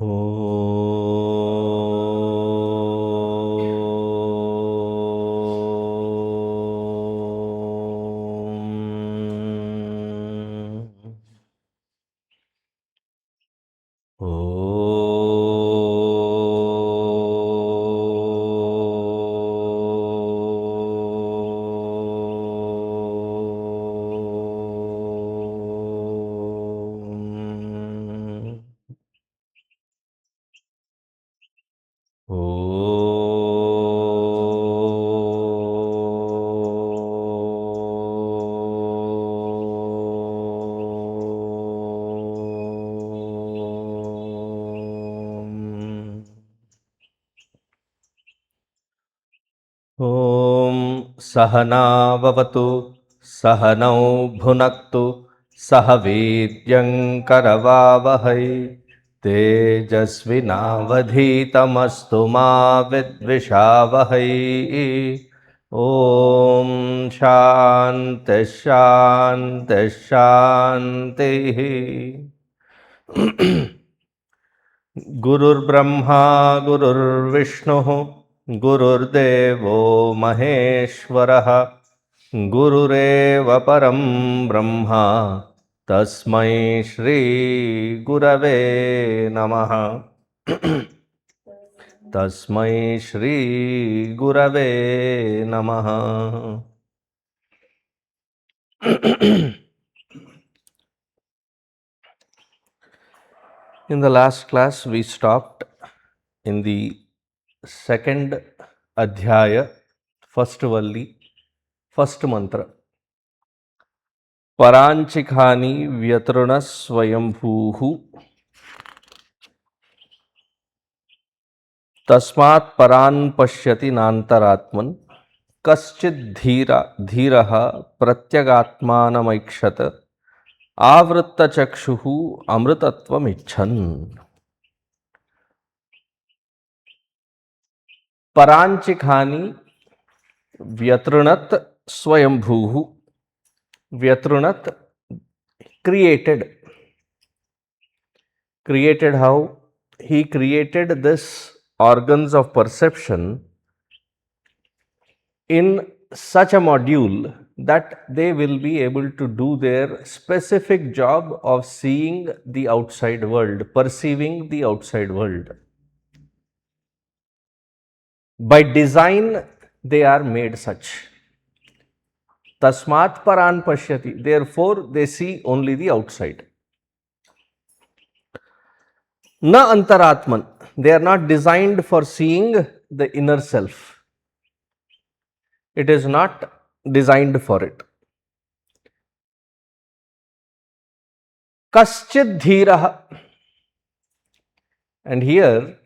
ॐ सहनाववतु सहनौ भुनक्तु सह वीर्यङ्करवावहै तेजस्विनावधीतमस्तु मा विद्विषावहै। ॐ शान्तिः शान्तिः शान्तिः। गुरुर्ब्रह्मा गुरुर्विष्णुः गुरुर्देवो महेश्वरः गुरुरेव परं ब्रह्म तस्मै श्री गुरवे नमः। तस्मै श्री गुरवे नमः। In the last class, we stopped in the second adhyaya, first valli, first mantra. Paranchikhani vyatruna swayambhuhu tasmat paran pashyati nantaratman kaschid dhiraha pratyagatmanamaikshat आवृत्त चक्षुः अमृतत्वम इच्छन। परांचिखानि व्यतृणत स्वयंभूः। व्यतृणत created how? He created this organs of perception in such a module that they will be able to do their specific job of seeing the outside world, perceiving the outside world. By design, they are made such. Tasmat paran pashyati. Therefore, they see only the outside. Na antaratman. They are not designed for seeing the inner self. It is not designed for it. Kaschid dhiraha. And here,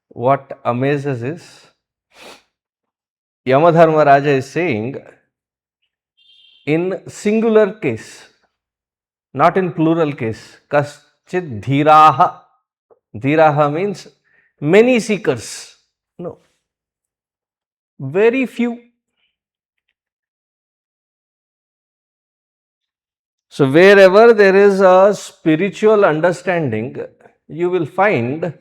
what amazes is, Yamadharmaraja is saying, in singular case, not in plural case, kaschid dhiraha. Dhiraha means many seekers. No, very few. So wherever there is a spiritual understanding, you will find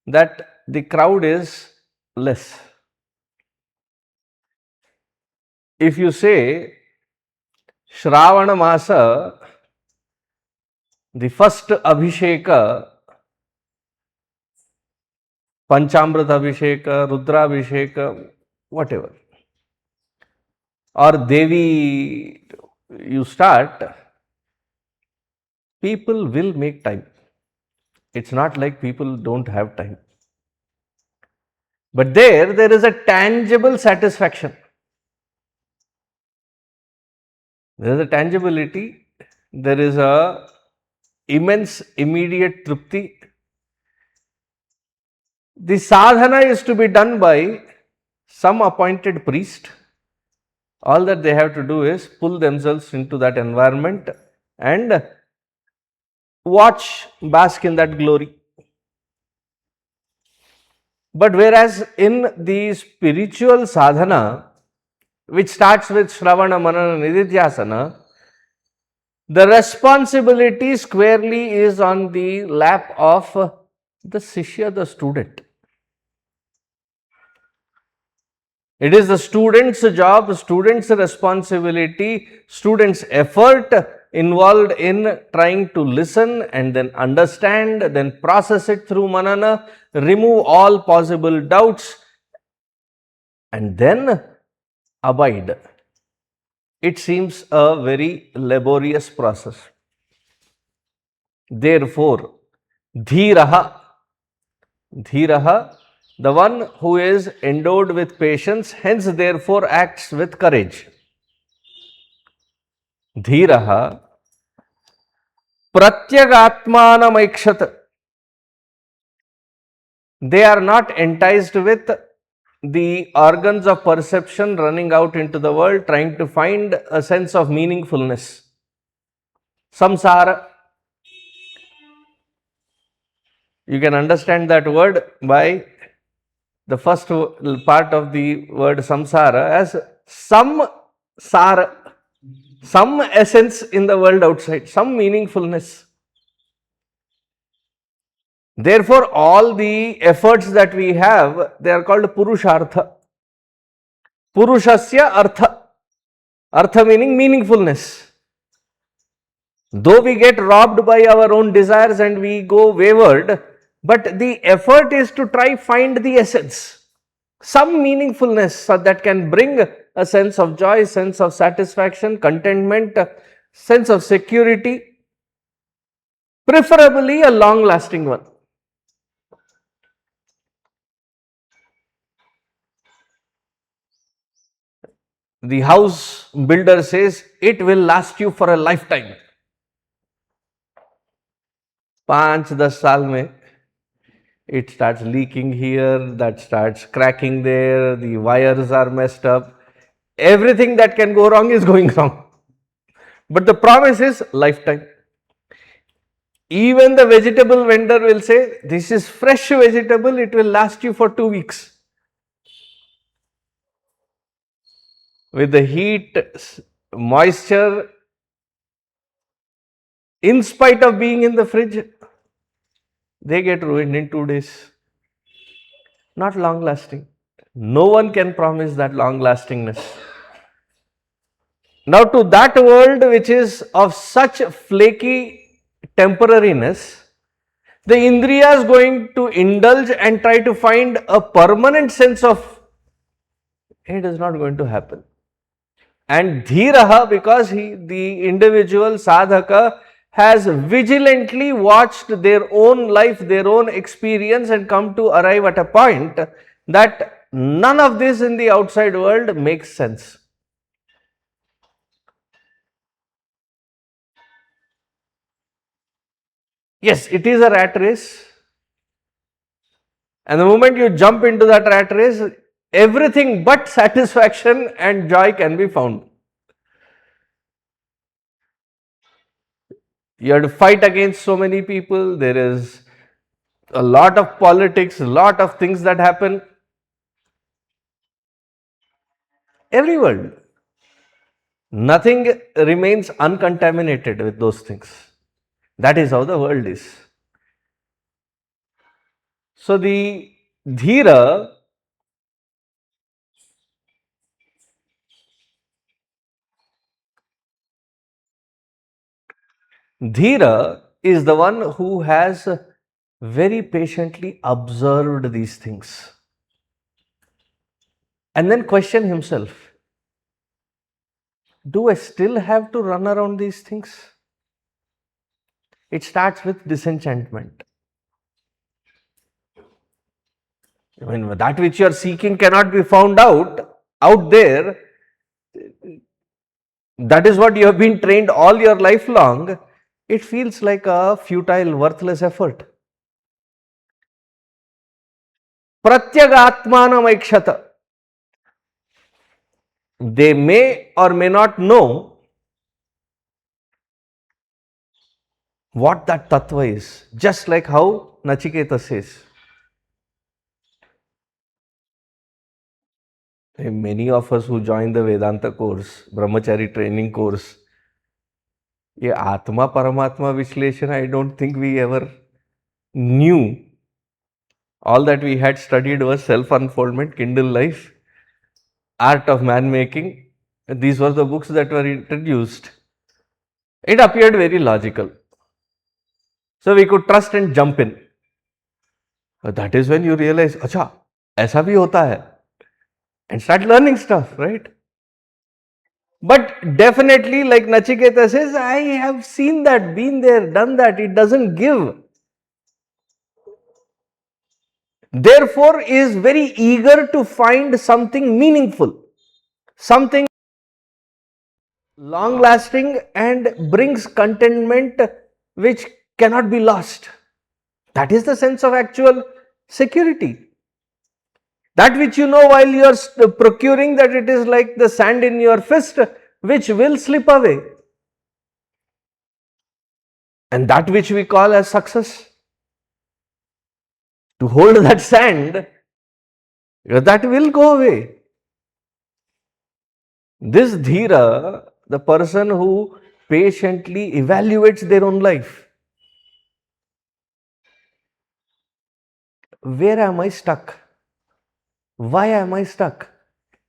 that the crowd is less. If you say Shravana Masa, the first Abhisheka, Panchamrita Abhisheka, Rudra Abhisheka, whatever, or Devi, you start, people will make time. It's not like people don't have time. But there is a tangible satisfaction. There is a tangibility. There is a immense immediate trupti. The sadhana is to be done by some appointed priest. All that they have to do is pull themselves into that environment and watch, bask in that glory. But whereas in the spiritual sadhana, which starts with Shravana, Manana, Nididhyasana, the responsibility squarely is on the lap of The Shishya, the student. It is the student's job, student's responsibility, student's effort involved in trying to listen and then understand, then process it through manana, remove all possible doubts, and then abide. It seems a very laborious process. Therefore, dhiraha, dhiraha, the one who is endowed with patience, hence therefore acts with courage. Dhiraha pratyagatmanamaikshat. They are not enticed with the organs of perception running out into the world, trying to find a sense of meaningfulness. Samsara. You can understand that word by the first part of the word samsara as some sara, some essence in the world outside, some meaningfulness. Therefore, all the efforts that we have, they are called purushartha. Purushasya artha. Artha meaning meaningfulness. Though we get robbed by our own desires and we go wayward, but the effort is to try find the essence, some meaningfulness that can bring a sense of joy, sense of satisfaction, contentment, sense of security, preferably a long lasting one. The house builder says it will last you for a lifetime. 5-10 साल में it starts leaking here, that starts cracking there, the wires are messed up. Everything that can go wrong is going wrong. But the promise is lifetime. Even the vegetable vendor will say, this is fresh vegetable, it will last you for 2 weeks. With the heat, moisture, in spite of being in the fridge, they get ruined in 2 days. Not long lasting. No one can promise that long lastingness. Now, to that world which is of such flaky temporariness, the Indriya is going to indulge and try to find a permanent sense of it is not going to happen. And dhiraha, because the individual sadhaka has vigilantly watched their own life, their own experience and come to arrive at a point that none of this in the outside world makes sense. Yes, it is a rat race. And the moment you jump into that rat race, everything but satisfaction and joy can be found. You have to fight against so many people. There is a lot of politics, a lot of things that happen. Every world. Nothing remains uncontaminated with those things. That is how the world is. So the dhira, dhira is the one who has very patiently observed these things and then question himself, do I still have to run around these things? It starts with disenchantment. When that which you are seeking cannot be found out there, that is what you have been trained all your life long, it feels like a futile, worthless effort. Pratyagatmanam. They may or may not know what that tattva is, just like how Nachiketa says. Many of us who join the Vedanta course, Brahmachari training course, ये आत्मा परमात्मा विश्लेषण I don't think we ever knew All that we had studied was self-unfoldment, Kindle life, art of man-making. These were the books that were introduced. It appeared very logical. So we could trust and jump in. That is when you realize, acha, aisa bhi hota hai. And start learning stuff, right? But definitely, like Nachiketa says, I have seen that, been there, done that. It doesn't give. Therefore, is very eager to find something meaningful, something long lasting and brings contentment which cannot be lost. That is the sense of actual security. That which you know while you are procuring, that it is like the sand in your fist which will slip away. And that which we call as success, to hold that sand, that will go away. This dhira, the person who patiently evaluates their own life. Where am I stuck? Why am I stuck?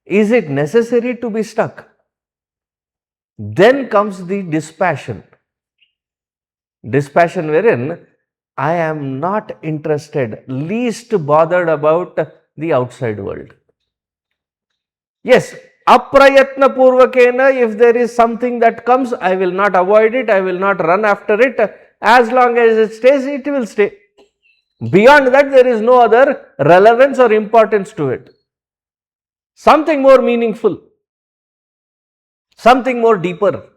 Is it necessary to be stuck? Then comes the dispassion. Dispassion wherein I am not interested, least bothered about the outside world. Yes, aprayatna purvakena, if there is something that comes, I will not avoid it, I will not run after it. As long as it stays, it will stay. Beyond that, there is no other relevance or importance to it. Something more meaningful, something more deeper.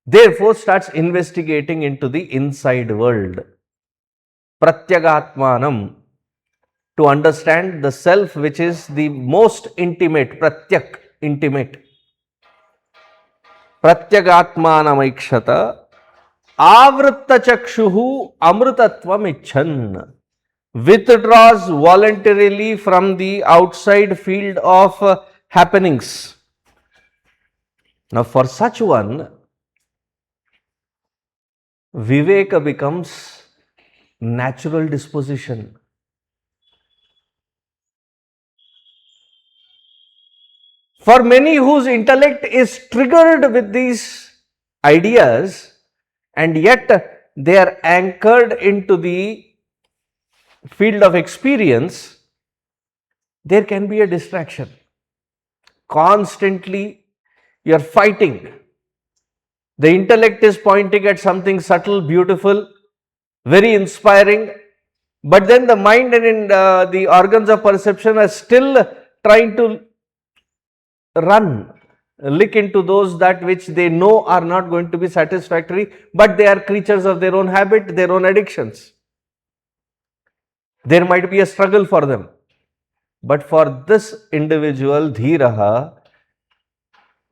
Therefore, starts investigating into the inside world. Pratyagatmanam, to understand the self which is the most intimate, pratyak, intimate. Pratyagatmanamikshata, avritta chakshuhu amrutatvam icchan, withdraws voluntarily from the outside field of happenings. Now, for such one, Viveka becomes natural disposition. For many whose intellect is triggered with these ideas and yet they are anchored into the field of experience, there can be a distraction. Constantly you are fighting. The intellect is pointing at something subtle, beautiful, very inspiring, but then the mind and the organs of perception are still trying to run, lick into those that which they know are not going to be satisfactory, but they are creatures of their own habit, their own addictions. There might be a struggle for them. But for this individual, dhiraha,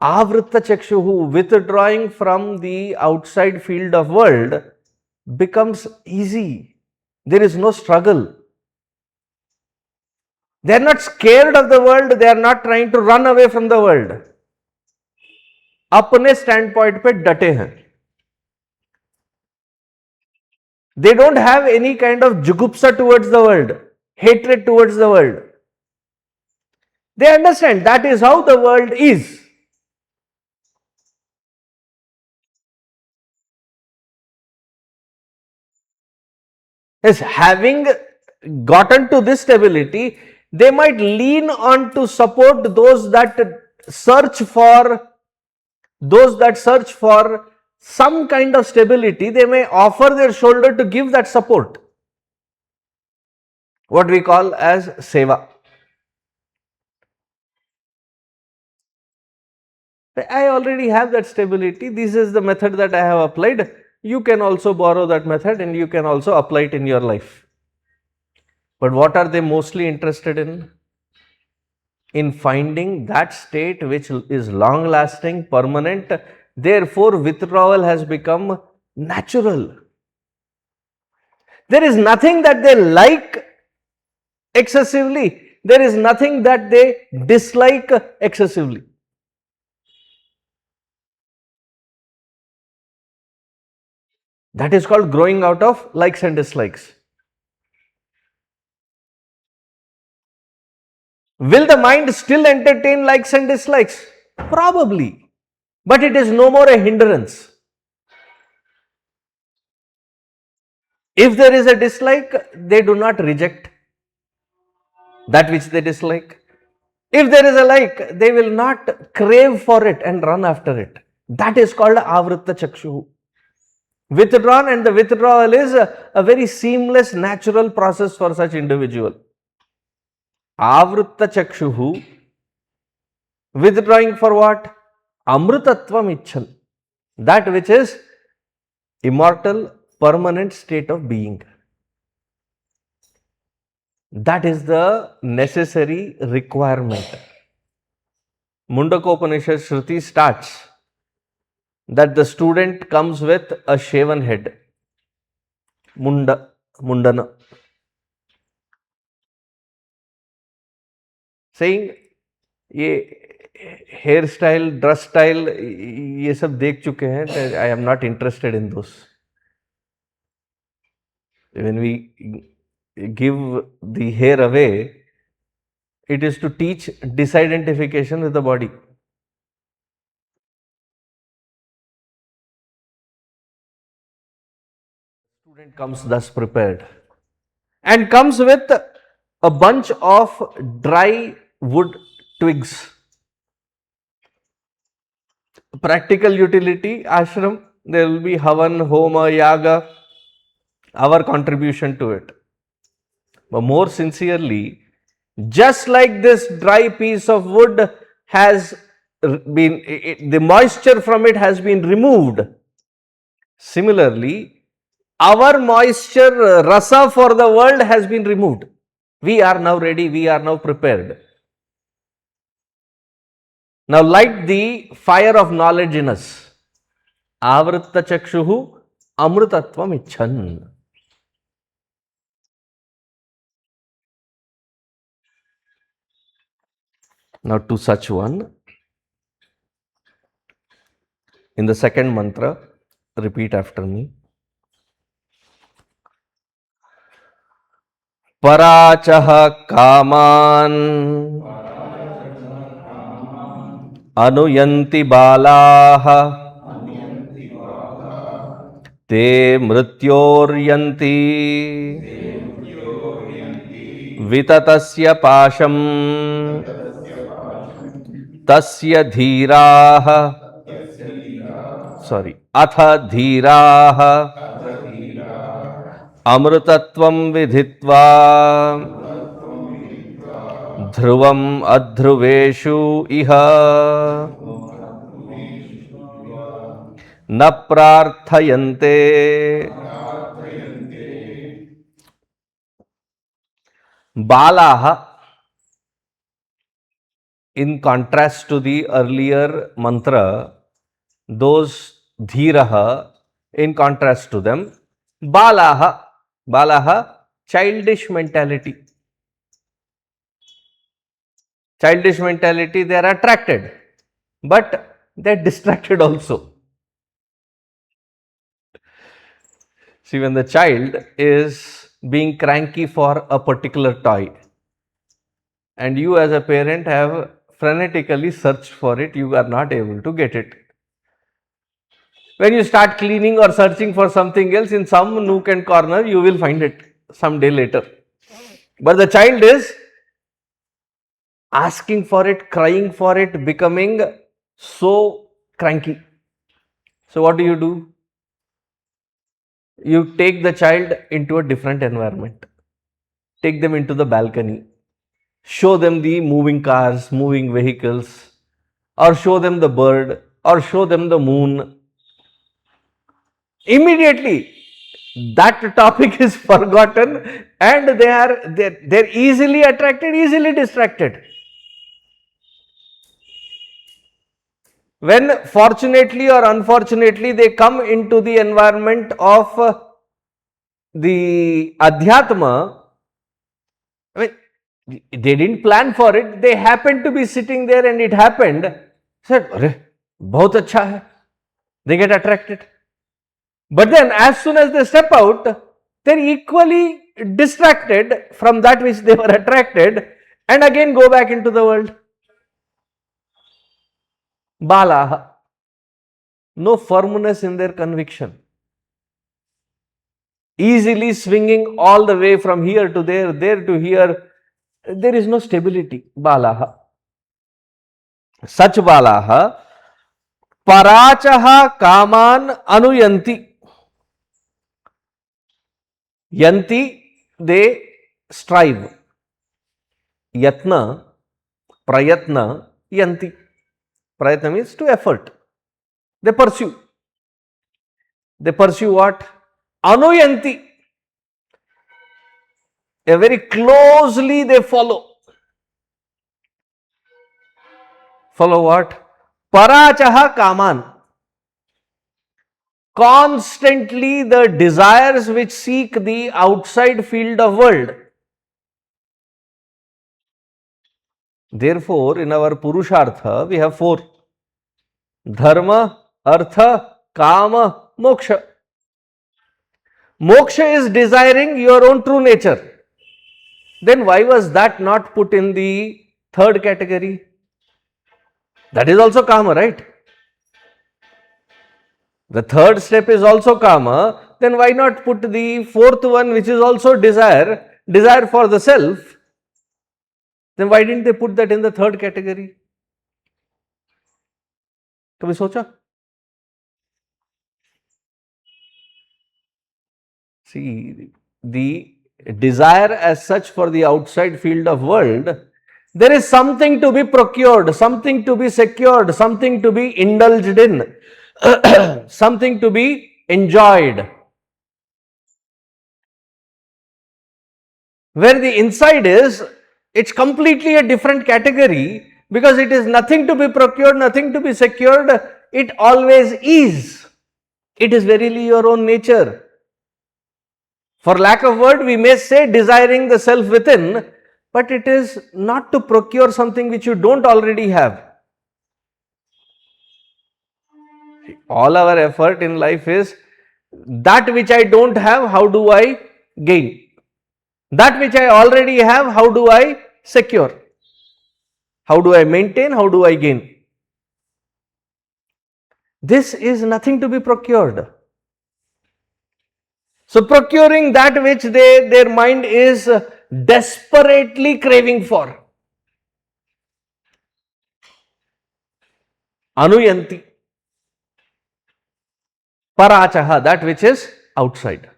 avritta chakshuhu, withdrawing from the outside field of world, becomes easy. There is no struggle. They are not scared of the world, they are not trying to run away from the world. अपने stand point पे डटे हैं. They don't have any kind of jugupsa towards the world, hatred towards the world. They understand that is how the world is. Yes, having gotten to this stability, they might lean on to support those that search for some kind of stability. They may offer their shoulder to give that support, what we call as seva. I already have that stability. This is the method that I have applied. You can also borrow that method and you can also apply it in your life. But what are they mostly interested in? In finding that state which is long lasting, permanent. Therefore, withdrawal has become natural. There is nothing that they like excessively. There is nothing that they dislike excessively. That is called growing out of likes and dislikes. Will the mind still entertain likes and dislikes? Probably. But it is no more a hindrance. If there is a dislike, they do not reject that which they dislike. If there is a like, they will not crave for it and run after it. That is called avritta chakshu. Withdrawn, and the withdrawal is a very seamless, natural process for such individual. Avritta chakshu, withdrawing for what? Amrutatvam ichhan. That which is immortal, permanent state of being. That is the necessary requirement. Mundakopanishad Shruti starts that the student comes with a shaven head. Mundana. Saying, ये hair style, dress style, ये सब देख चुके हैं. I am not interested in those. When we give the hair away, it is to teach disidentification with the body. Student comes thus prepared and comes with a bunch of dry wood twigs. Practical utility, ashram, there will be havan, homa, yaga, our contribution to it. But more sincerely, just like this dry piece of wood has been, the moisture from it has been removed. Similarly, our moisture, rasa for the world has been removed. We are now ready, we are now prepared. Now light the fire of knowledge in us. Avritta chakshuhu amrutatvam icchan. Now to such one, in the second mantra, repeat after me. Parachah kaman anuyanti balaha te mrityoryanti vitatasya pasham tasya dhiraha atha dhiraha amrutatvam vidhitva dhruvam adhruveshu iha na prarthayante. Balaha, in contrast to the earlier mantra, those dhiraha, in contrast to them, balaha, childish mentality. Childish mentality, they are attracted, but they are distracted also. See, when the child is being cranky for a particular toy, and you as a parent have frenetically searched for it, you are not able to get it. When you start cleaning or searching for something else in some nook and corner, you will find it some day later. But the child is asking for it, crying for it, becoming so cranky. So what do? You take the child into a different environment. Take them into the balcony. Show them the moving cars, moving vehicles, or show them the bird, or show them the moon. Immediately, that topic is forgotten and they're easily attracted, easily distracted. When fortunately or unfortunately they come into the environment of the Adhyatma, I mean, they didn't plan for it, they happened to be sitting there and it happened, said, "Arey, bahut acha hai." They get attracted. But then as soon as they step out, they're equally distracted from that which they were attracted, and again go back into the world. Balaha, no firmness in their conviction, easily swinging all the way from here to there, there to here. There is no stability. Balaha. Such balaha, parachaha kaman anuyanti. Yanti, they strive. Yatna, prayatna, yanti. Prayatna means to effort. They pursue. They pursue what? Anuyanti. Very closely they follow. Follow what? Parachaha kaman. Constantly the desires which seek the outside field of world. Therefore, in our Purushartha, we have four: Dharma, Artha, Kama, Moksha. Moksha is desiring your own true nature. Then why was that not put in the third category? That is also Kama, right? The third step is also Kama. Then why not put the fourth one, which is also desire, desire for the self? Then why didn't they put that in the third category? कभी सोचा? See, the desire as such for the outside field of world, there is something to be procured, something to be secured, something to be indulged in, something to be enjoyed. Where the inside is, it's completely a different category, because it is nothing to be procured, nothing to be secured, it always is. It is verily your own nature. For lack of word, we may say desiring the self within, but it is not to procure something which you don't already have. All our effort in life is that which I don't have, how do I gain? That which I already have, how do I secure? How do I maintain? How do I gain? This is nothing to be procured. So procuring that which their mind is desperately craving for. Anuyanti. Parachaha, that which is outside.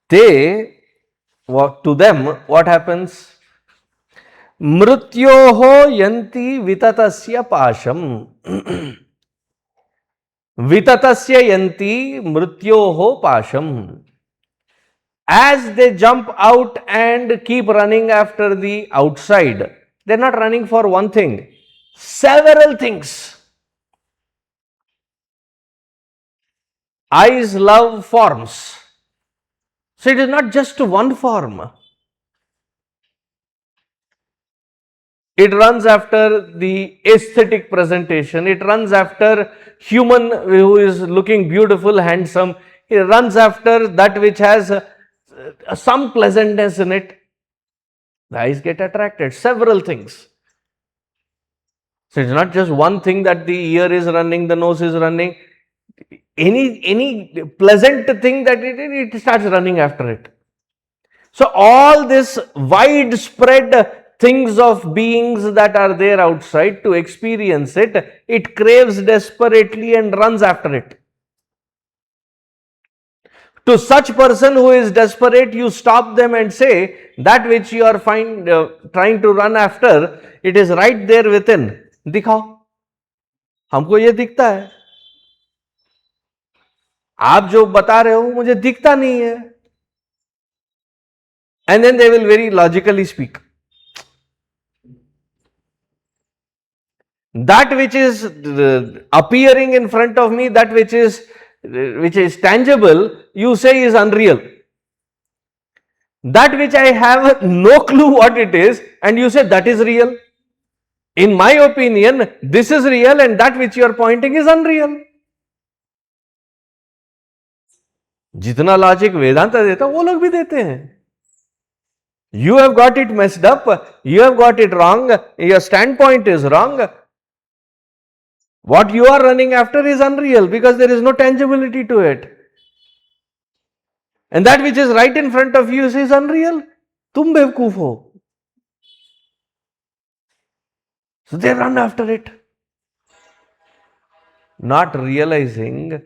To them, what happens? Mrutyoho yanti vitatasya pasham. Vitatasya yanti mrutyoho pasham. As they jump out and keep running after the outside, they are not running for one thing, several things. Eyes love forms. So it is not just one form. It runs after the aesthetic presentation. It runs after human who is looking beautiful, handsome. It runs after that which has some pleasantness in it. The eyes get attracted. Several things. So it's not just one thing that the ear is running, the nose is running. Any pleasant thing that it starts running after it. So all this widespread things of beings that are there outside, to experience it, it craves desperately and runs after it. To such person who is desperate, you stop them and say, that which you are trying to run after, it is right there within. दिखाओ, हमको ये दिखता है, आप जो बता रहे हो मुझे दिखता नहीं है. And then they will very logically speak. That which is appearing in front of me, that which is tangible, you say is unreal. That which I have no clue what it is, and you say that is real. In my opinion, this is real, and that which you are pointing is unreal. जितना logic वेदांत देता वो लोग भी देते हैं. You have got it messed up, you have got it wrong, your standpoint is wrong. What you are running after is unreal because there is no tangibility to it. And that which is right in front of you is unreal. Tum bevkoof ho. So they run after it, not realizing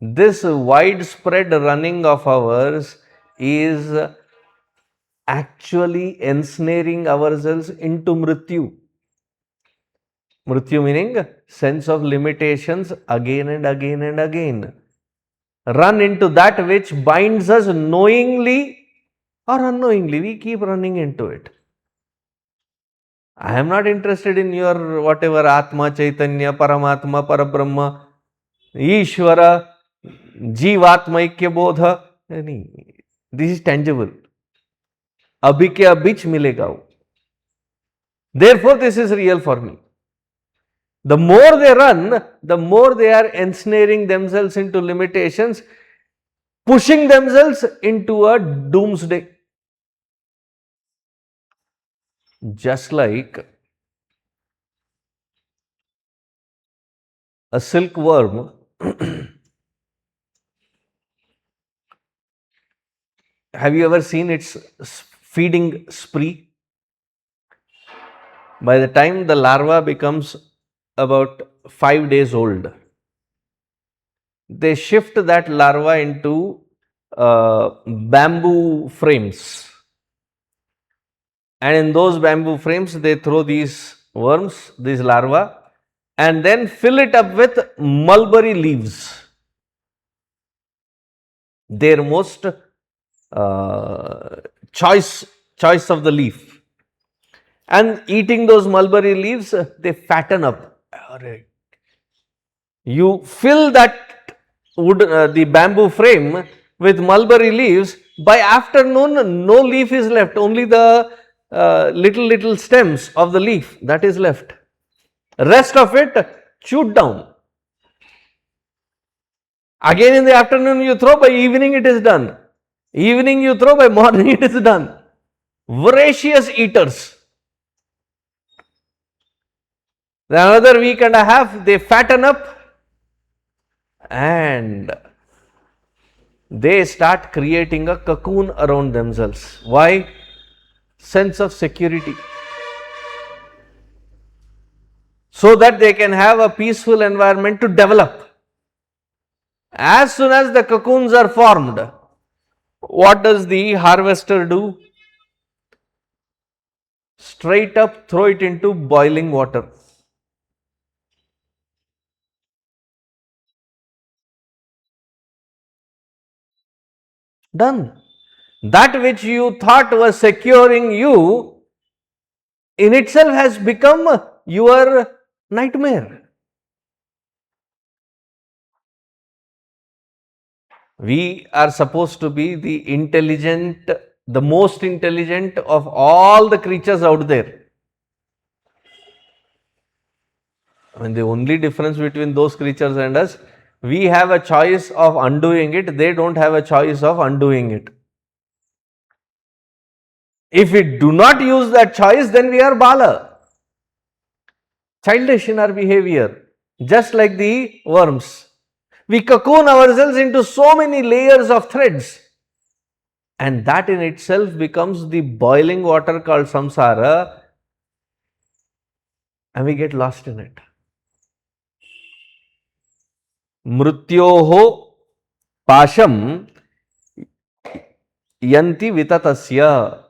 this widespread running of ours is actually ensnaring ourselves into mrityu. Mrityu meaning sense of limitations again and again and again. Run into that which binds us knowingly or unknowingly. We keep running into it. I am not interested in your whatever Atma, Chaitanya, Paramatma, Parabrahma, Ishvara, Jivatmaikya Bodha. This is tangible. Abhi ke abich milega wo. Therefore, this is real for me. The more they run, the more they are ensnaring themselves into limitations, pushing themselves into a doomsday. Just like a silkworm, have you ever seen its feeding spree? By the time the larva becomes about 5 days old, they shift that larva into bamboo frames. And in those bamboo frames, they throw these worms, these larvae, and then fill it up with mulberry leaves. Their most choice of the leaf. And eating those mulberry leaves, they fatten up. You fill that the bamboo frame with mulberry leaves. By afternoon, no leaf is left. Only the little stems of the leaf that is left. Rest of it chewed down. Again in the afternoon you throw, by evening it is done. Evening you throw, by morning it is done. Voracious eaters. Then another week and a half they fatten up and they start creating a cocoon around themselves. Why? Sense of security. So that they can have a peaceful environment to develop. As soon as the cocoons are formed, what does the harvester do? Straight up throw it into boiling water. Done. That which you thought was securing you in itself has become your nightmare. We are supposed to be the intelligent, the most intelligent of all the creatures out there. I mean, the only difference between those creatures and us, we have a choice of undoing it, they don't have a choice of undoing it. If we do not use that choice, then we are Bala. Childish in our behavior, just like the worms. We cocoon ourselves into so many layers of threads. And that in itself becomes the boiling water called samsara, and we get lost in it. Mrutyoho pasham yanti vitatasya.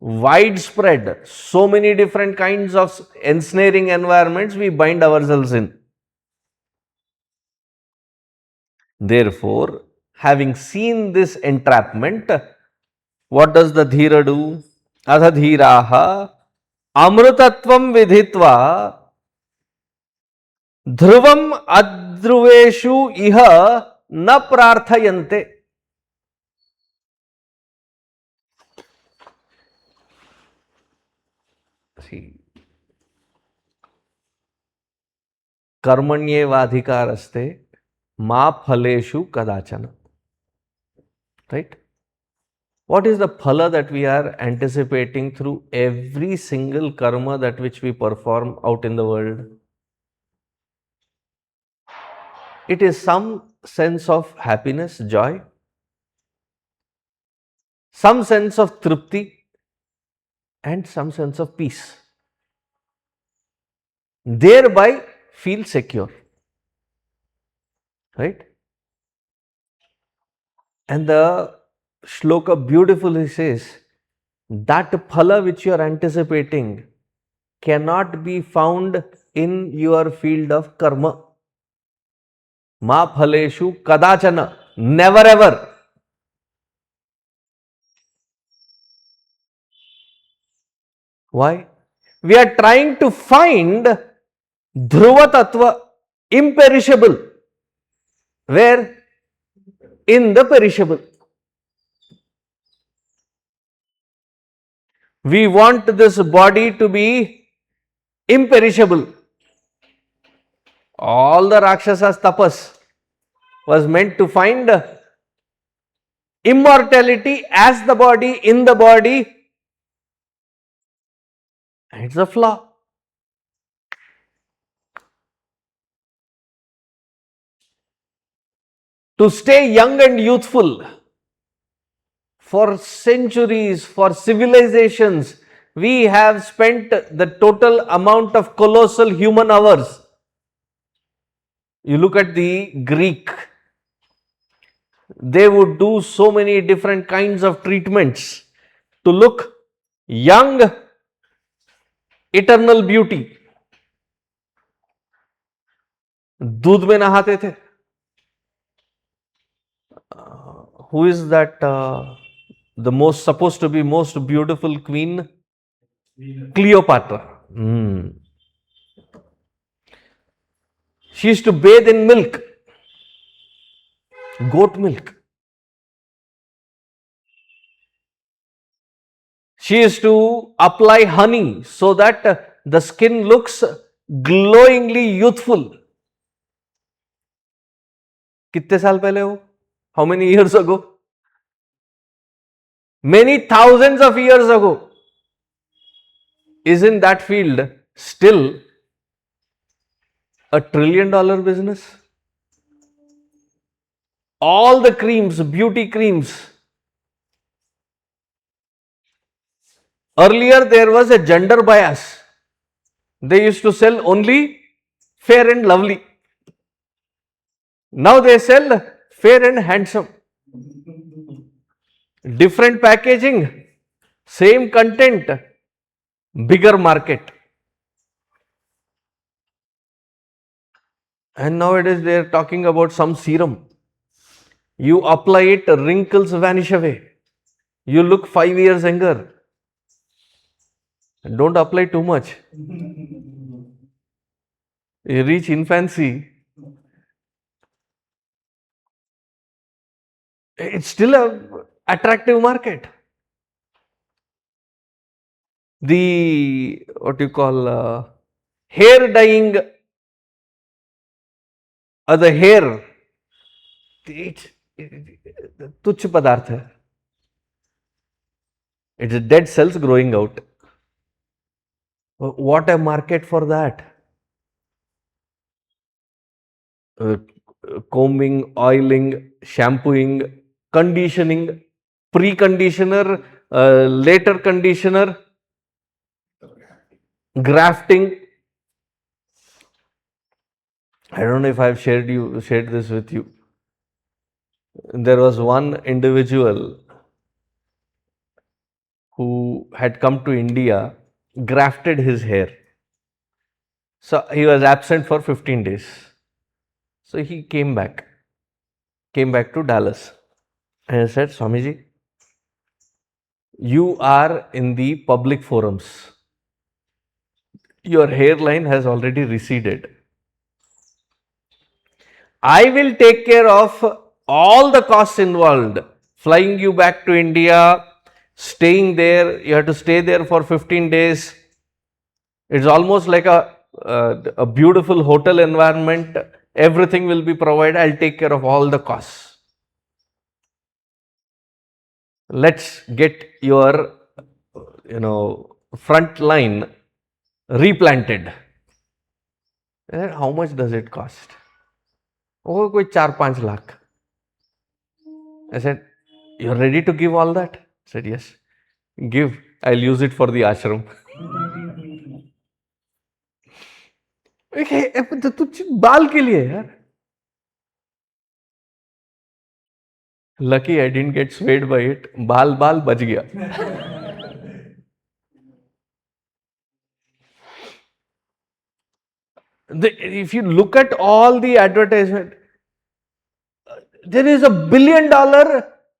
Widespread, so many different kinds of ensnaring environments we bind ourselves in. Therefore, having seen this entrapment, what does the dhira do? Adhadhiraha amrutatvam vidhitva dhruvam adhruveshu iha na prarthayante. See, कर्मण्येवाधिकारस्ते मा फलेषु कदाचन. Right? What is the phala that we are anticipating through every single karma that which we perform out in the world? It is some sense of happiness, joy, some sense of tripti, and some sense of peace. Thereby feel secure, right? And the shloka beautifully says that phala which you are anticipating cannot be found in your field of karma. Ma phaleshu kadachana, never ever. Why? We are trying to find dhruva tattva, imperishable, where? In the perishable. We want this body to be imperishable. All the Rakshasas tapas was meant to find immortality as the body, in the body. It's a flaw. To stay young and youthful for centuries, for civilizations, we have spent the total amount of colossal human hours. You look at the Greek, they would do so many different kinds of treatments to look young, eternal beauty. दूध में नहाते थे. Who is that? The most supposed to be most beautiful queen? Cleopatra. She used to bathe in milk, goat milk. She used to apply honey so that the skin looks glowingly youthful. कितने साल पहले हो? How many years ago? Many thousands of years ago. Isn't that field still a $1 trillion business? All the creams, beauty creams. Earlier there was a gender bias. They used to sell only fair and lovely. Now they sell fair and handsome. Different packaging, same content, bigger market. And nowadays they are talking about some serum. You apply it, wrinkles vanish away. You look 5 years younger. Don't apply too much. You reach infancy, it's still a attractive market. The what you call hair dyeing, the hair, it's तुच्छ पदार्थ है. It's dead cells growing out. What a market for that. Combing, oiling, shampooing, conditioning, pre-conditioner, later conditioner, grafting. I don't know if I've shared this with you. There was one individual who had come to India, grafted his hair. So he was absent for 15 days. So he came back to Dallas. And I said, Swamiji, you are in the public forums. Your hairline has already receded. I will take care of all the costs involved. Flying you back to India, staying there, you have to stay there for 15 days. It's almost like a beautiful hotel environment. Everything will be provided. I'll take care of all the costs. let's get your, front line replanted. How much does it cost? Oh, koi 4-5 lakh. I said, you're ready to give all that? I said, yes. Give. I'll use it for the ashram. तो तुझ बाल के लिए यार. Lucky I didn't get swayed by it. बाल बच गया. If you look at all the advertisement, there is $1 billion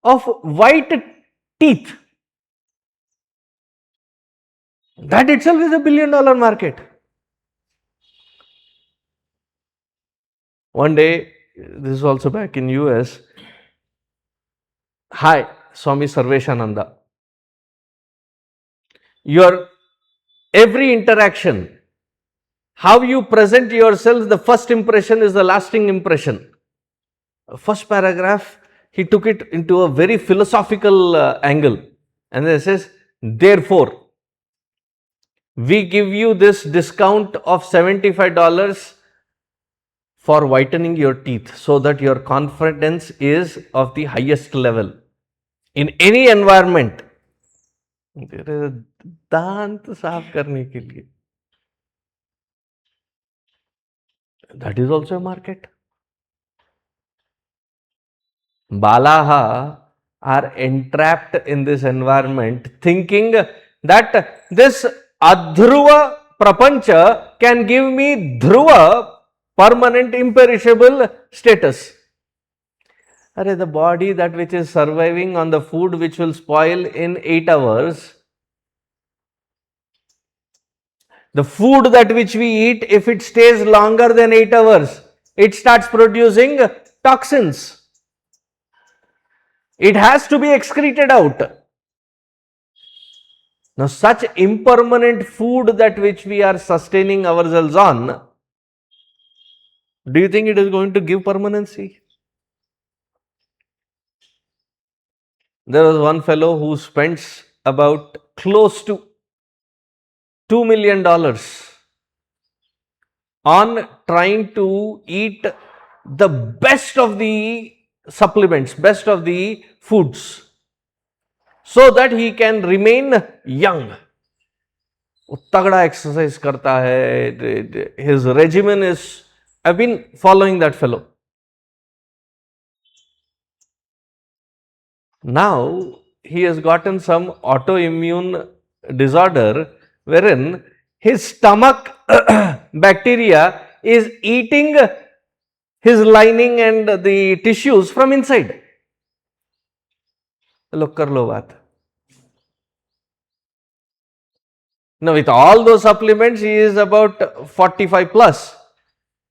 of white teeth. That itself is $1 billion market. One day, this is also back in US. Hi, Swami Sarveshananda. Your every interaction, how you present yourself, the first impression is the lasting impression. First paragraph, he took it into a very philosophical angle. And then it says, therefore, we give you this discount of $75 for whitening your teeth so that your confidence is of the highest level. In any environment, दांत साफ करने के लिए, that is also a market. Balaha are entrapped in this environment thinking that this adhruva prapancha can give me dhruva, permanent imperishable status. Arey, the body that which is surviving on the food which will spoil in 8 hours, the food that which we eat, if it stays longer than 8 hours, it starts producing toxins. It has to be excreted out. Now, such impermanent food that which we are sustaining ourselves on, do you think it is going to give permanency? There was one fellow who spends about close to $2 million on trying to eat the best of the supplements, best of the foods, so that he can remain young. तगड़ा exercise करता है. His regimen is, I've been following that fellow. Now he has gotten some autoimmune disorder wherein his stomach bacteria is eating his lining and the tissues from inside. Look kar lo baat. Now with all those supplements he is about 45 plus,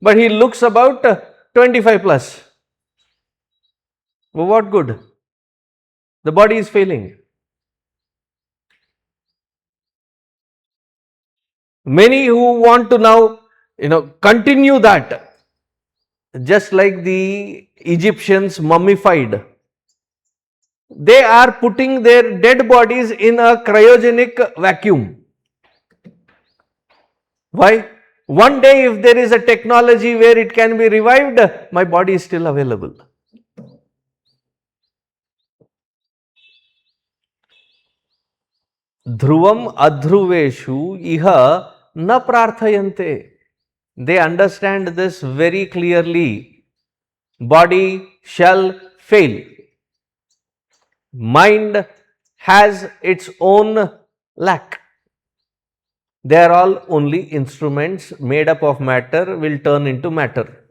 but he looks about 25 plus. Well, what good? The body is failing. Many who want to now, continue that, just like the Egyptians mummified, they are putting their dead bodies in a cryogenic vacuum. Why? One day if there is a technology where it can be revived, my body is still available. Dhruvam adhruveshu iha na prarthayante. They understand this very clearly. Body shall fail. Mind has its own lack. They are all only instruments made up of matter, will turn into matter.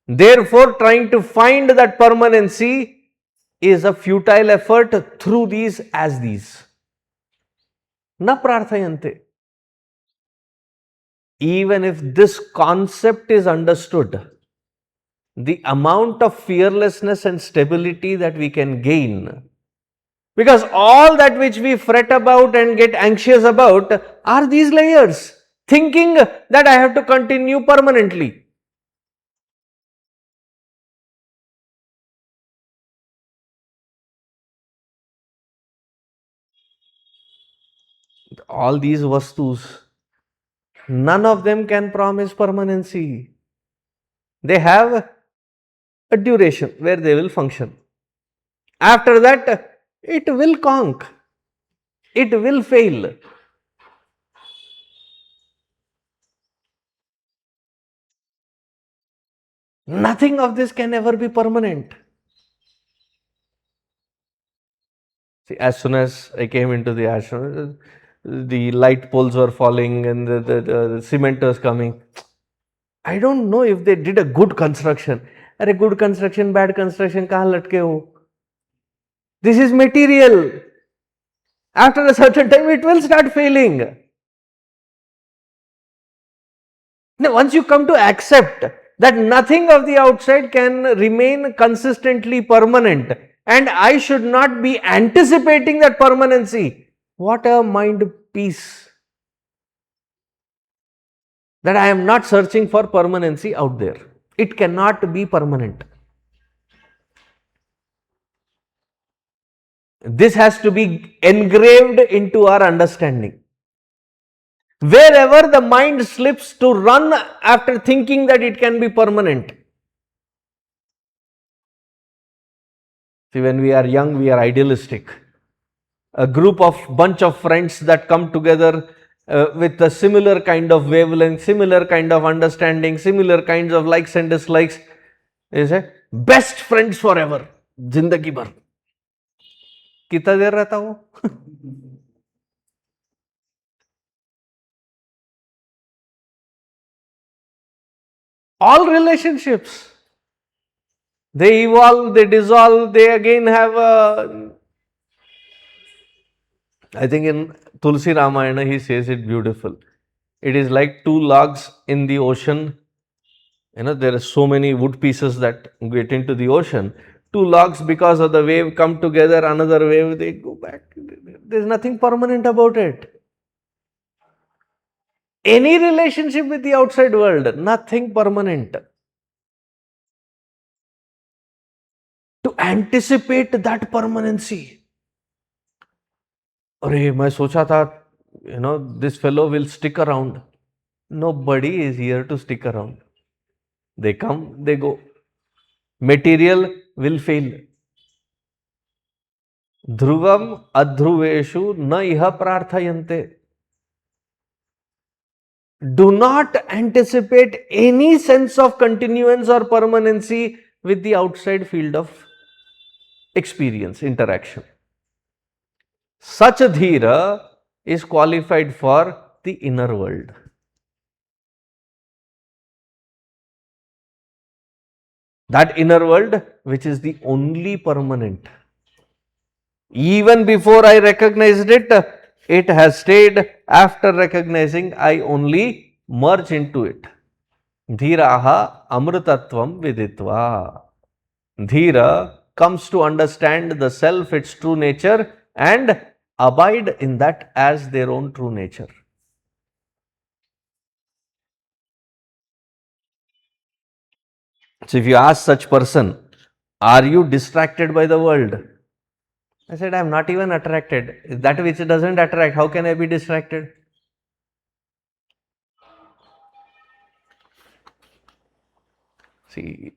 Therefore, trying to find that permanency is a futile effort through these as these. Na prarthayante. Even if this concept is understood, the amount of fearlessness and stability that we can gain, because all that which we fret about and get anxious about are these layers, thinking that I have to continue permanently. all these vastus, none of them can promise permanency. They have a duration where they will function. After that, it will conk, it will fail. Nothing of this can ever be permanent. See, as soon as I came into the ashram, the light poles were falling and the cement was coming. I don't know if they did a good construction. अरे good construction, bad construction, कहाँ लटके हो? This is material. After a certain time, it will start failing. Now, once you come to accept that nothing of the outside can remain consistently permanent, and I should not be anticipating that permanency, what a mind peace. That I am not searching for permanency out there. It cannot be permanent. This has to be engraved into our understanding. Wherever the mind slips to run after thinking that it can be permanent. See, when we are young, we are idealistic. A group of bunch of friends that come together with a similar kind of wavelength, similar kind of understanding, similar kinds of likes and dislikes, is a best friends forever, जिंदगी भर. कितना देर रहता वो? All relationships, they evolve, they dissolve, they again have a. I think in Tulsi Ramayana he says it beautiful. It is like two logs in the ocean. There are so many wood pieces that get into the ocean. Two logs, because of the wave, come together, another wave, they go back. There is nothing permanent about it. Any relationship with the outside world, nothing permanent. To anticipate that permanency. अरे मैं सोचा था, this fellow will stick around. Nobody is here to stick around. They come, they go. Material will fail. Dhruvam adhruveshu na iha prarthayante. Do not anticipate any sense of continuance or permanency with the outside field of experience, interaction. Such a dhira is qualified for the inner world. That inner world which is the only permanent. Even before I recognized it, it has stayed. After recognizing, I only merge into it. Dhiraha amrutatvam viditva. Dhira comes to understand the self, its true nature, and abide in that as their own true nature. So if you ask such person, are you distracted by the world? I said, I am not even attracted. That which doesn't attract, how can I be distracted? See,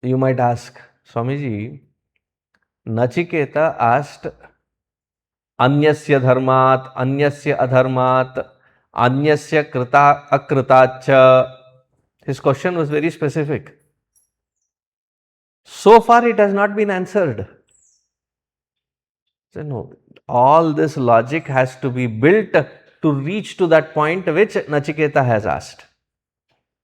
you might ask, Swamiji, Nachiketa asked, Anyasya dharmat, Anyasya adharmat, Anyasya krita akritacha. His question was very specific. So far it has not been answered. So no, all this logic has to be built to reach to that point which Nachiketa has asked.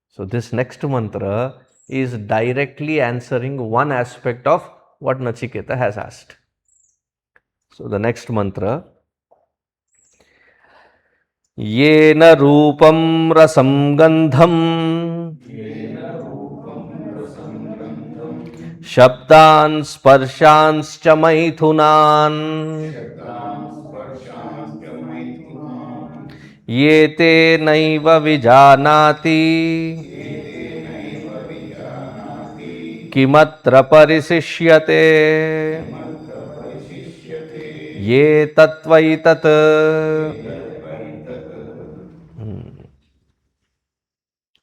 So this next mantra is directly answering one aspect of what Nachiketa has asked. So the next mantra, Yena rupam rasam gandham Shabdan sparshanscha maithunan Yete naiva vijanati Kimatra parisishyate ये तत्वै तत्.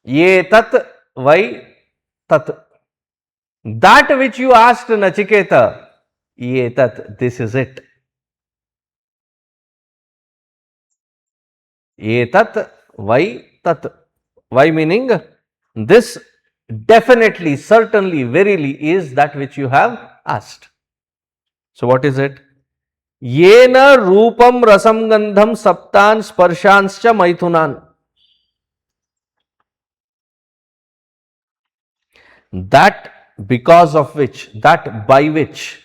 Ye tat vai tat. That which you asked Nachiketa, ye tat, this is it. Ye tat vai tat. Vai meaning this definitely, certainly, verily is that which you have asked. So what is it? Yena rupam rasam gandham saptan sparshanscha maithunan. That because of which, that by which,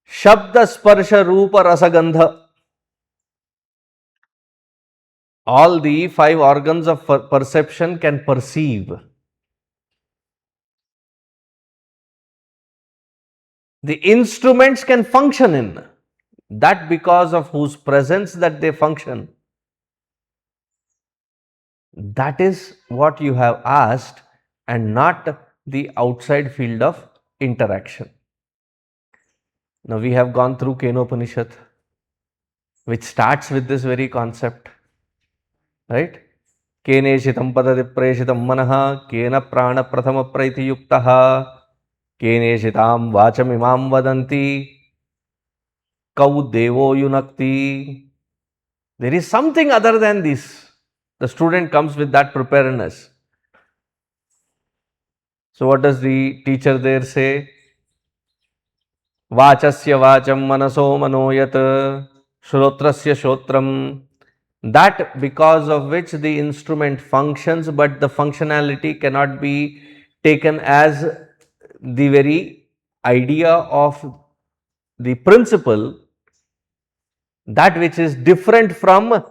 Shabda sparsha rupa rasagandha, all the five organs of perception can perceive. The instruments can function in that because of whose presence that they function. That is what you have asked and not the outside field of interaction. Now we have gone through Kathopanishad, which starts with this very concept, right? Keneshitam padadipreshitam manaha kena prana prathama praiti yuktaha keneshitam vacham imam vadanti kau devo yunakti. There is something other than this. The student comes with that preparedness. So what does the teacher there say? Vachasya vacham manaso manoyat shrotrasya shrotram. That because of which the instrument functions, but the functionality cannot be taken as the very idea of the principle, that which is different from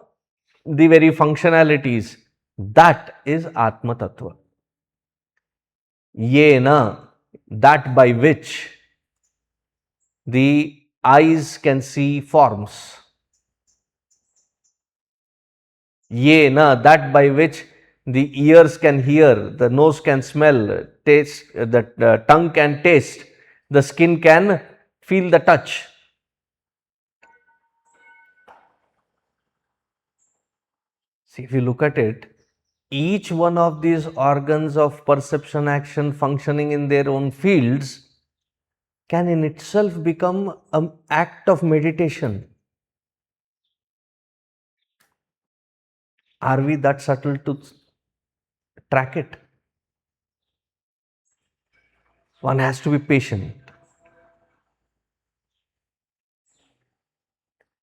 the very functionalities. That is Atma Tattva. Yena, that by which the eyes can see forms. Yena, that by which the ears can hear, the nose can smell, taste, the tongue can taste, the skin can feel the touch. See, if you look at it, each one of these organs of perception, action, functioning in their own fields can in itself become an act of meditation. Are we that subtle to track it? One has to be patient.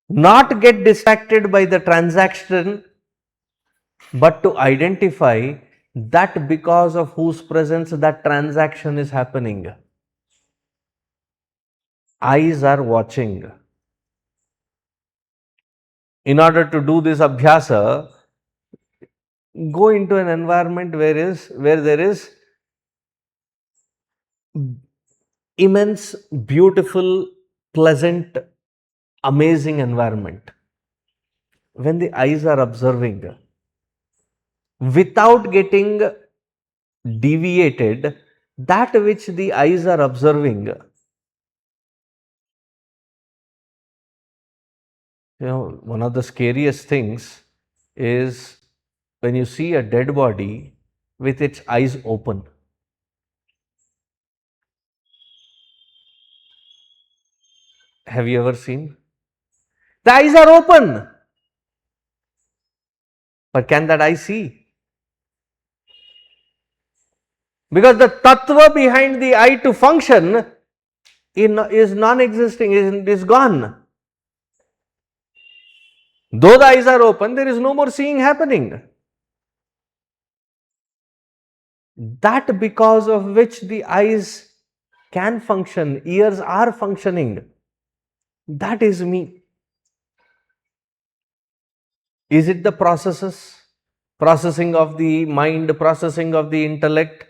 Not get distracted by the transaction, but to identify that because of whose presence that transaction is happening. Eyes are watching. In order to do this abhyasa, go into an environment where there is immense, beautiful, pleasant, amazing environment. When the eyes are observing, without getting deviated, that which the eyes are observing, one of the scariest things is when you see a dead body with its eyes open. Have you ever seen? The eyes are open, but can that eye see? Because the tattva behind the eye to function is non-existing, is gone. Though the eyes are open, there is no more seeing happening. That because of which the eyes can function, ears are functioning, that is me. Is it the processes? Processing of the mind, processing of the intellect?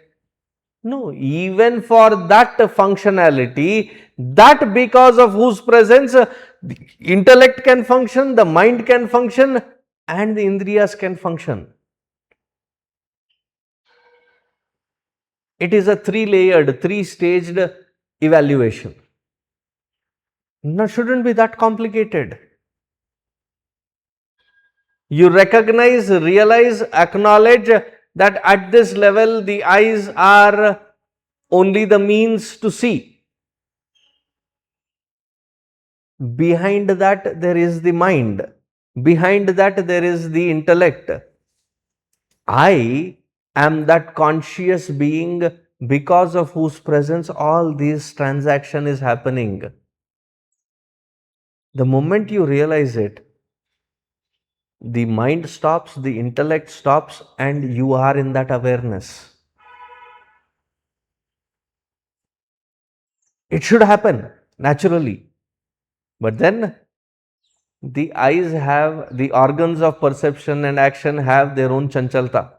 No, even for that functionality, that because of whose presence the intellect can function, the mind can function, and the indriyas can function. It is a three-layered, three-staged evaluation. No, shouldn't be that complicated. You recognize, realize, acknowledge that at this level the eyes are only the means to see. Behind that there is the mind. Behind that there is the intellect. I am that conscious being because of whose presence all this transaction is happening. The moment you realize it, the mind stops, the intellect stops, and you are in that awareness. It should happen naturally. But then the eyes have, the organs of perception and action have their own chanchalta.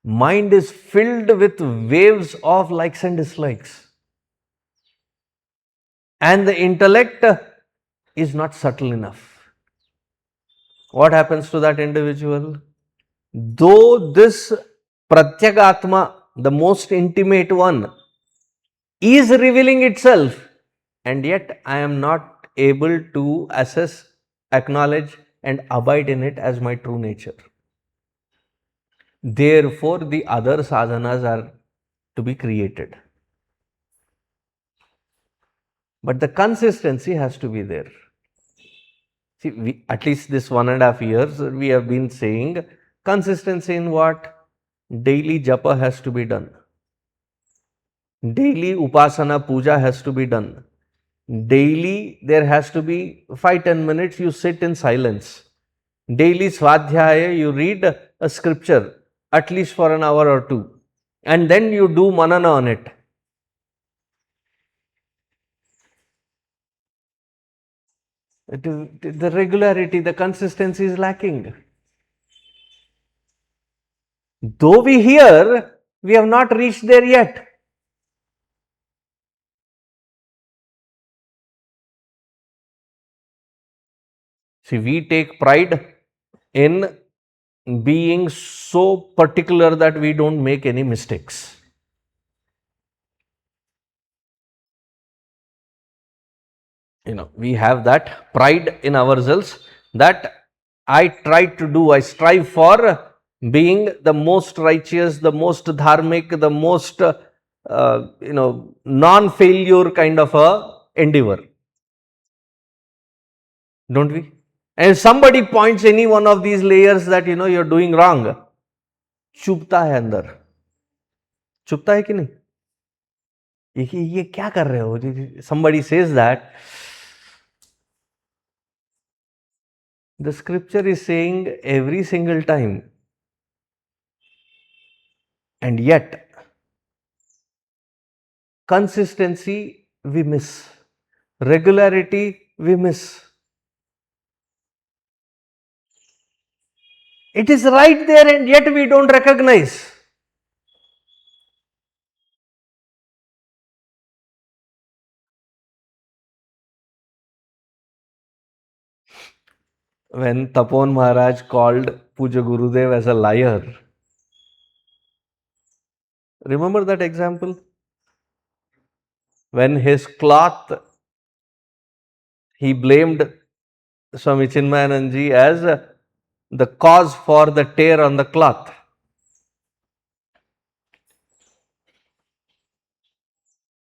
Mind is filled with waves of likes and dislikes. And the intellect is not subtle enough. What happens to that individual? Though this Pratyagatma, the most intimate one, is revealing itself, and yet I am not able to assess, acknowledge, and abide in it as my true nature. Therefore, the other sadhanas are to be created. But the consistency has to be there. See, at least this 1.5 years, we have been saying consistency in what? Daily japa has to be done. Daily upasana puja has to be done. Daily there has to be 5-10 minutes you sit in silence. Daily swadhyaya you read a scripture at least for an hour or two, and then you do manana on it. The regularity, the consistency is lacking. Though we hear, we have not reached there yet. See, we take pride in being so particular that we don't make any mistakes. We have that pride in ourselves that I strive for being the most righteous, the most dharmic, the most, non-failure kind of a endeavor. Don't we? And if somebody points any one of these layers that, you're doing wrong, चुभता है अंदर. चुभता है कि नहीं? ये क्या कर रहे हो? Somebody says that. The scripture is saying every single time. And yet, consistency we miss. Regularity we miss. It is right there and yet we don't recognize. When Tapon Maharaj called Puja Gurudev as a liar, remember that example? When his cloth, he blamed Swami Chinmayananda as the cause for the tear on the cloth.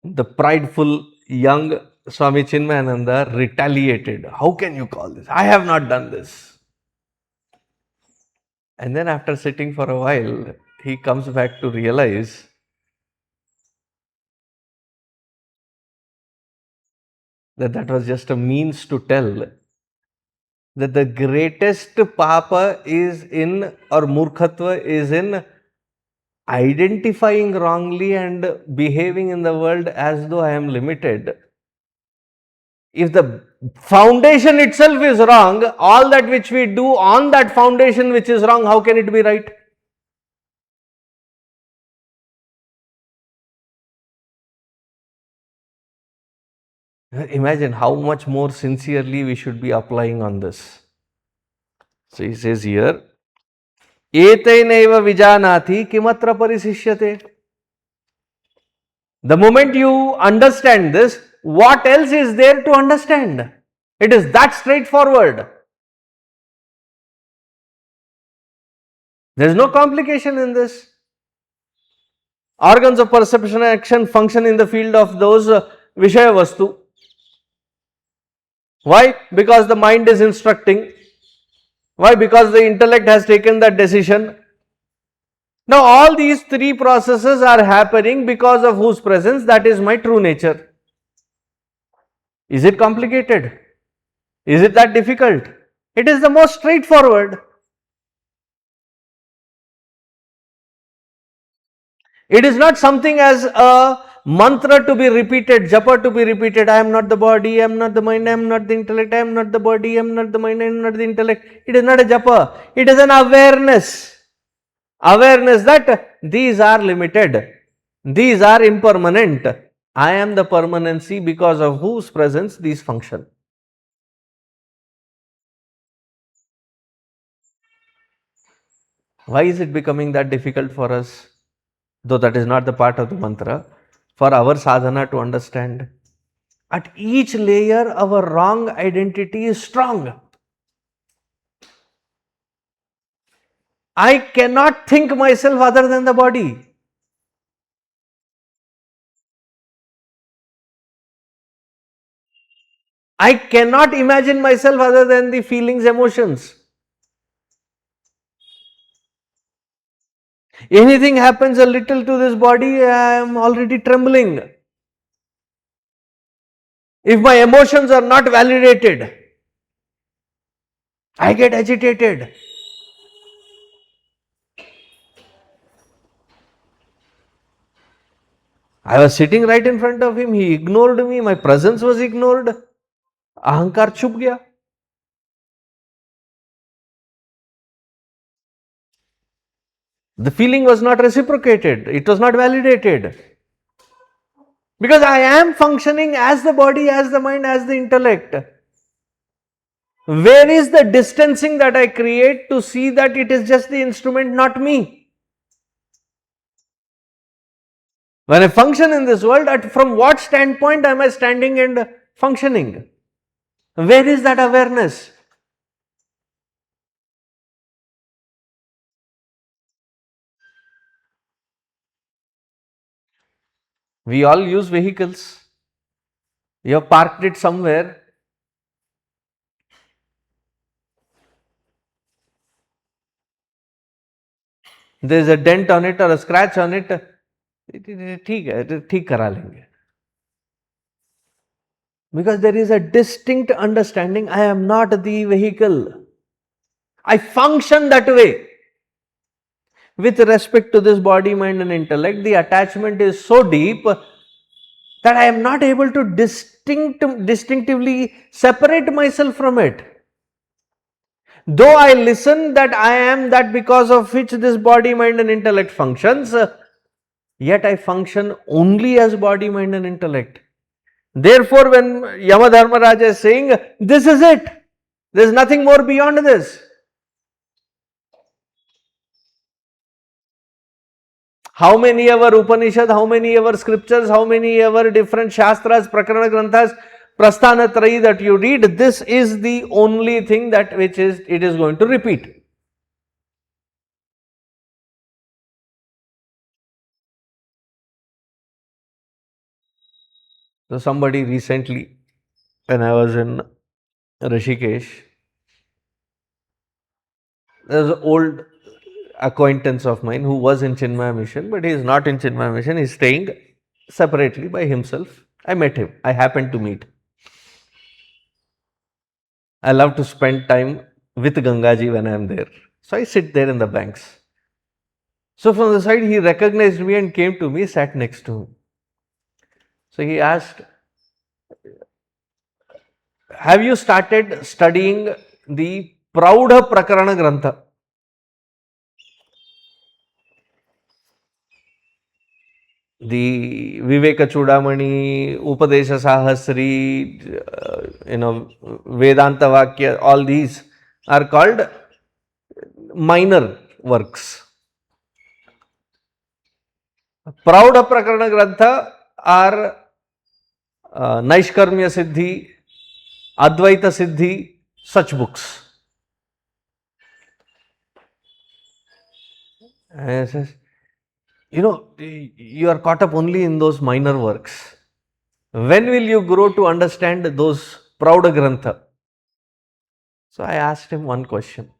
The prideful young Swami Chinmayananda retaliated. How can you call this? I have not done this. And then after sitting for a while, he comes back to realize that was just a means to tell that the greatest papa is in, or murkhatva is in, identifying wrongly and behaving in the world as though I am limited. If the foundation itself is wrong, all that which we do on that foundation which is wrong, how can it be right? Imagine how much more sincerely we should be applying on this. So he says here, Etenaiva vijanati kimatra parisishyate. The moment you understand this, What else is there to understand? It is that straightforward. There is no complication in this. Organs of perception and action function in the field of those Vishaya Vastu. Why? Because the mind is instructing. Why? Because the intellect has taken that decision. Now all these three processes are happening because of whose presence? That is my true nature. Is it complicated? Is it that difficult? It is the most straightforward. It is not something as a mantra to be repeated, japa to be repeated. I am not the body, I am not the mind, I am not the intellect, I am not the body, I am not the mind, I am not the intellect. It is not a japa. It is an awareness. Awareness that these are limited. These are impermanent. I am the permanency because of whose presence these function. Why is it becoming that difficult for us? Though that is not the part of the mantra, for our sadhana to understand. At each layer, our wrong identity is strong. I cannot think myself other than the body. I cannot imagine myself other than the feelings, emotions. Anything happens a little to this body, I am already trembling. If my emotions are not validated, I get agitated. I was sitting right in front of him, he ignored me, my presence was ignored. Ahankar chup gaya. The feeling was not reciprocated, it was not validated. Because I am functioning as the body, as the mind, as the intellect. Where is the distancing that I create to see that it is just the instrument, not me? When I function in this world, from what standpoint am I standing and functioning? Where is that awareness? We all use vehicles. You have parked it somewhere. There is a dent on it or a scratch on it. ठीक है, ठीक करा लेंगे. Because there is a distinct understanding, I am not the vehicle. I function that way. With respect to this body, mind and intellect, the attachment is so deep that I am not able to distinctively separate myself from it. Though I listen that I am that because of which this body, mind and intellect functions, yet I function only as body, mind and intellect. Therefore, when Yamadharmaraj is saying, this is it, there is nothing more beyond this. How many ever Upanishad, how many ever scriptures, how many ever different Shastras, Prakarana Granthas, Prasthanatrayi that you read, this is the only thing that which is it is going to repeat. So somebody recently, when I was in Rishikesh, there's an old acquaintance of mine who was in Chinmaya Mission, but he is not in Chinmaya Mission, he is staying separately by himself. I met him, I happened to meet. I love to spend time with Gangaji when I am there. So I sit there in the banks. So from the side he recognized me and came to me, sat next to me. So he asked, have you started studying the Praudha Prakarana Grantha? The Viveka Chudamani, Upadesha Sahasri, Vedanta Vakya, all these are called minor works. Praudha Prakarana Grantha are Naishkarmya Siddhi, Advaita Siddhi, such books. And says, you are caught up only in those minor works. When will you grow to understand those Prauda Grantha? So I asked him one question.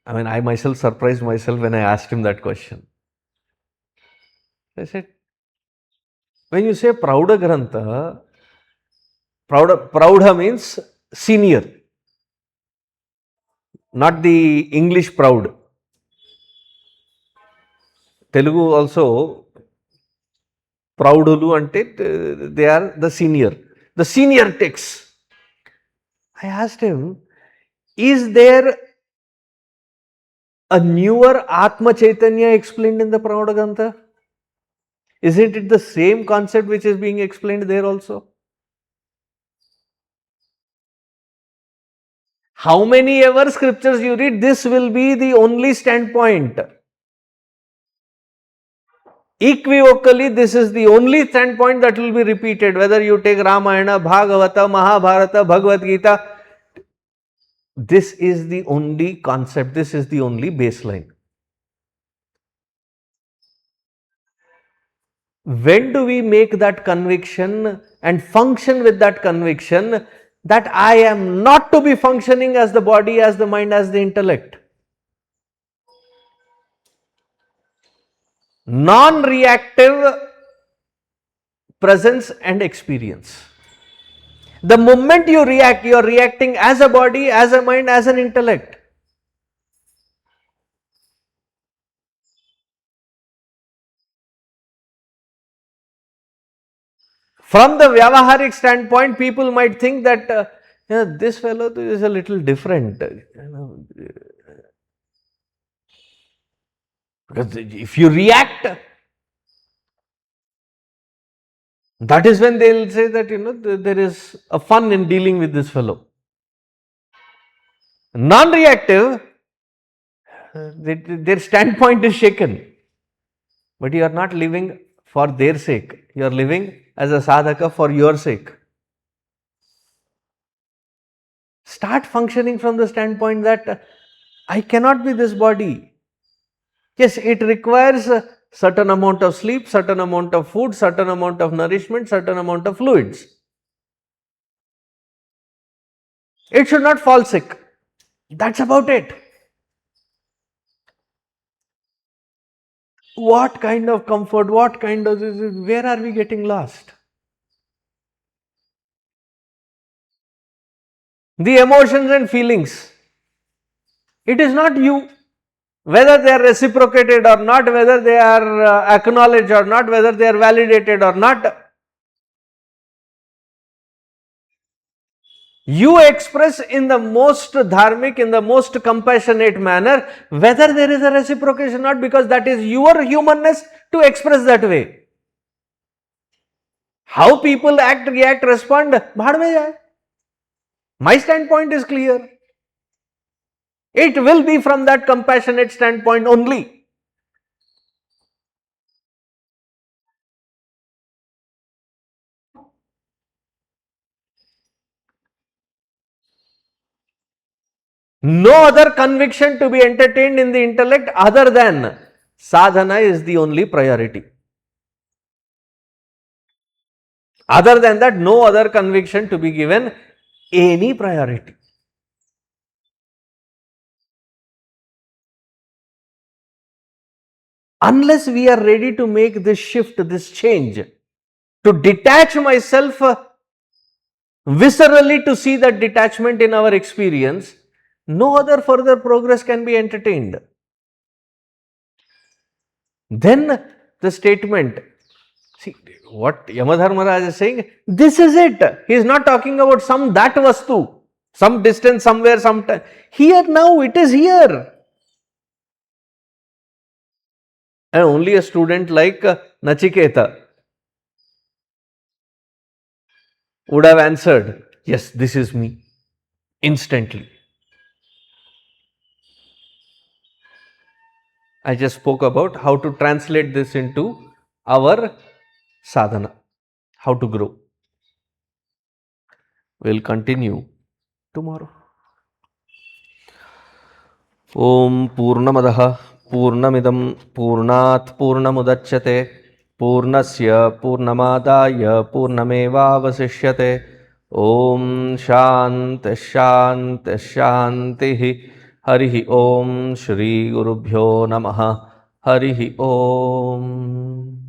I myself surprised myself when I asked him that question. I said, when you say Prauda Grantha, Praudha means senior, not the English proud. Telugu also, Praudulu ante, they are the senior texts. I asked him, is there a newer Atma Chaitanya explained in the Prauda Grantha? Isn't it the same concept which is being explained there also? How many ever scriptures you read, this will be the only standpoint. Equivocally, this is the only standpoint that will be repeated, whether you take Ramayana, Bhagavata, Mahabharata, Bhagavad Gita. This is the only concept, this is the only baseline. When do we make that conviction and function with that conviction that I am not to be functioning as the body, as the mind, as the intellect? Non-reactive presence and experience. The moment you react, you are reacting as a body, as a mind, as an intellect. From the Vyavaharik standpoint, people might think that this fellow is a little different. Because if you react, that is when they will say that there is a fun in dealing with this fellow. Non-reactive, their standpoint is shaken. But you are not living for their sake. You are living as a sadhaka for your sake. Start functioning from the standpoint that I cannot be this body. Yes, it requires a certain amount of sleep, certain amount of food, certain amount of nourishment, certain amount of fluids. It should not fall sick. That's about it. What kind of comfort, what kind of, where are we getting lost? The emotions and feelings. It is not you. Whether they are reciprocated or not, whether they are acknowledged or not, whether they are validated or not, you express in the most dharmic, in the most compassionate manner, whether there is a reciprocation or not, because that is your humanness to express that way. How people act, react, respond, bhaad mein jaye. My standpoint is clear. It will be from that compassionate standpoint only. No other conviction to be entertained in the intellect other than sadhana is the only priority. Other than that, no other conviction to be given any priority. Unless we are ready to make this shift, this change, to detach myself viscerally, to see that detachment in our experience, no other further progress can be entertained. Then the statement, see what Yamadharmaraj is saying, this is it. He is not talking about that vastu, some distance, somewhere, sometime. Here now, it is here. And only a student like Nachiketa would have answered, yes, this is me, instantly. I just spoke about how to translate this into our sadhana. how to grow. We'll continue tomorrow. Om Purnamadaha Purnamidam Purnat Purnamudachyate Purnasya Purnamadaya Purnameva Vasishyate Om Shanti Shanti Shanti Harihi Om Shri Gurubhyo Namaha Harihi Om.